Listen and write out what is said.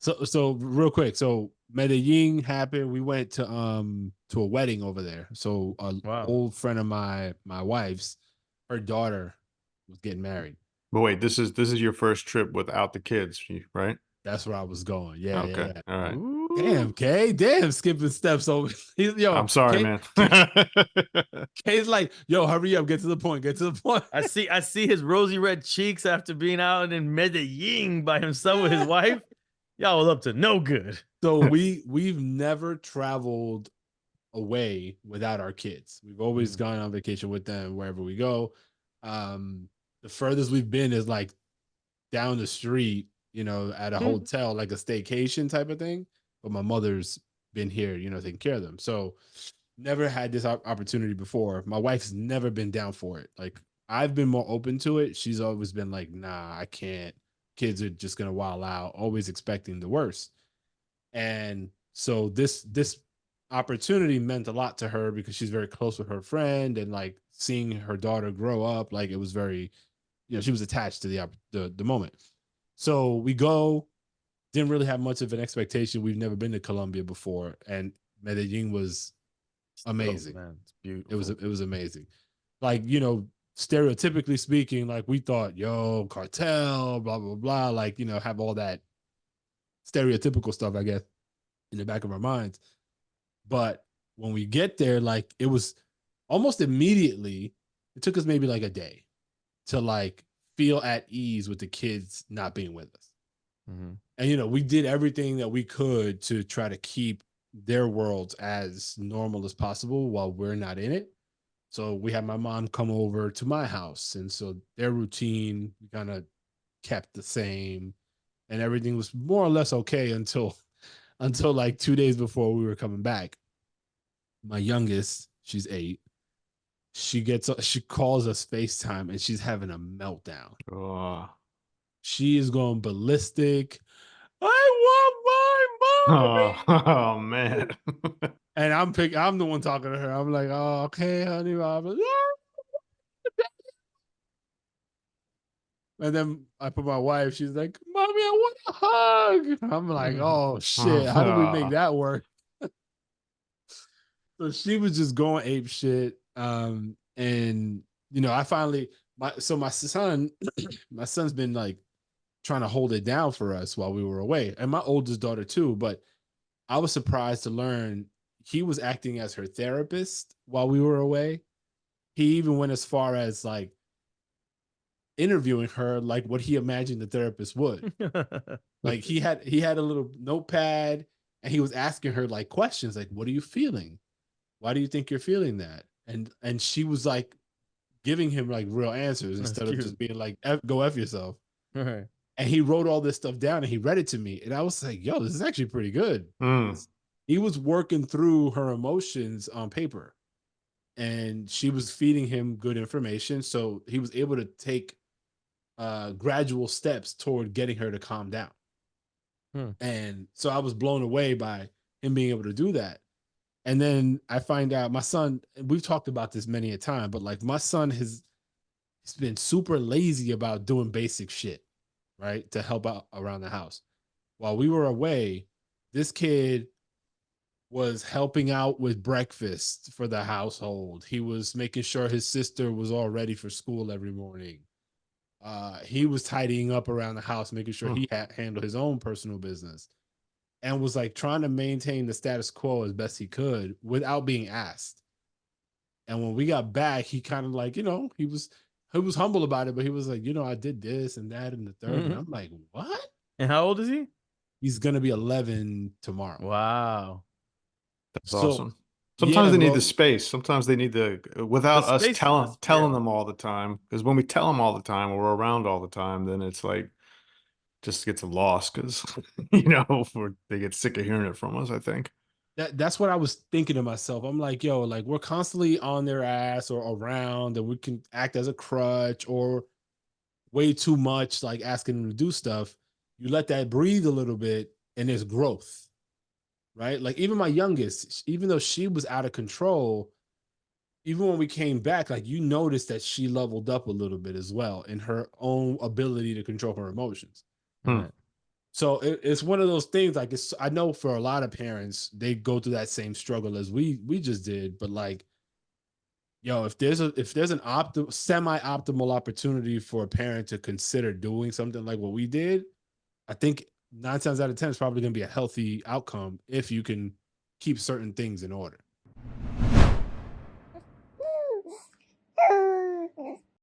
So real quick. So Medellin happened. We went to a wedding over there. So a Wow. old friend of my wife's, her daughter was getting married. But wait, this is your first trip without the kids, right? That's where I was going. Yeah, yeah, Okay, yeah. all right. Ooh. Damn, Kay. Damn, skipping steps over. Yo, I'm sorry, Kay, man. Kay's like, yo, hurry up, get to the point, get to the point. I see his rosy red cheeks after being out in Medellin by himself with his wife. Y'all was up to no good. So we've never traveled away without our kids. We've always Mhm. gone on vacation with them wherever we go. Um, the furthest we've been is like down the street, at a hotel, like a staycation type of thing. But my mother's been here, taking care of them. So never had this opportunity before. My wife's never been down for it. Like I've been more open to it. She's always been like, nah, I can't. Kids are just gonna wild out, always expecting the worst. And so this opportunity meant a lot to her because she's very close with her friend and like seeing her daughter grow up, like it was very, she was attached to the moment. So we go, didn't really have much of an expectation. We've never been to Colombia before, and Medellin was Oh amazing. man, it's It beautiful. was amazing. Like, stereotypically speaking, like we thought, yo, cartel, blah blah blah, like, have all that stereotypical stuff, I guess, in the back of our minds. But when we get there, like it was almost immediately, it took us maybe like a day to like feel at ease with the kids not being with us. Mhm. And we did everything that we could to try to keep their worlds as normal as possible while we're not in it. So we had my mom come over to my house, and so their routine we kind of kept the same, and everything was more or less okay until like 2 days before we were coming back. My youngest, she's 8. She calls us FaceTime, and she's having a meltdown. Oh, She is going ballistic. I want my oh, mommy. oh man. And I'm the one talking to her. I'm like, oh, okay, honey. I'm like, "Ah." And then I put my wife, she's like, mommy, I want a hug. I'm like, oh shit, how do we make that work? So she was just going ape shit. And I finally my son, my son's been like trying to hold it down for us while we were away, and my oldest daughter too. But I was surprised to learn he was acting as her therapist while we were away. He even went as far as like interviewing her like what he imagined the therapist would. Like he had a little notepad, and he was asking her like questions like, what are you feeling? Why do you think you're feeling that? And she was like giving him like real answers That's instead of cute. just being like, go F yourself. All right. And he wrote all this stuff down and he read it to me. And I was like, yo, this is actually pretty good. Mm. He was working through her emotions on paper, and she was feeding him good information. So he was able to take gradual steps toward getting her to calm down. Hmm. And so I was blown away by him being able to do that. And then I find out my son, we've talked about this many a time, but like my son has he's been super lazy about doing basic shit, right? To help out around the house. While we were away, this kid was helping out with breakfast for the household. He was making sure his sister was all ready for school every morning. He was tidying up around the house, making sure Mm. he handled his own personal business, and was like trying to maintain the status quo as best he could without being asked. And when we got back, he kind of like, he was humble about it, but he was like, I did this and that and the third. And Mhm. I'm like, what? And how old is he? He's gonna be 11 tomorrow. Wow. That's So awesome. Sometimes yeah, they need the bro. space. Sometimes they need the The without us space is the telling spirit. them all the time. Because when we tell them all the time, or we're around all the time, then it's like just gets lost. Because they get sick of hearing it from us. I think. That's what I was thinking to myself. I'm like, yo, like we're constantly on their ass or around, and we can act as a crutch or way too much, like asking them to do stuff. You let that breathe a little bit, and there's growth, right? Like even my youngest, even though she was out of control, even when we came back, like you noticed that she leveled up a little bit as well in her own ability to control her emotions. All Hmm. right. So it's one of those things. Like I know for a lot of parents, they go through that same struggle as we just did. But like, yo, if there's an semi optimal opportunity for a parent to consider doing something like what we did, I think 9 times out of 10 is probably going to be a healthy outcome if you can keep certain things in order.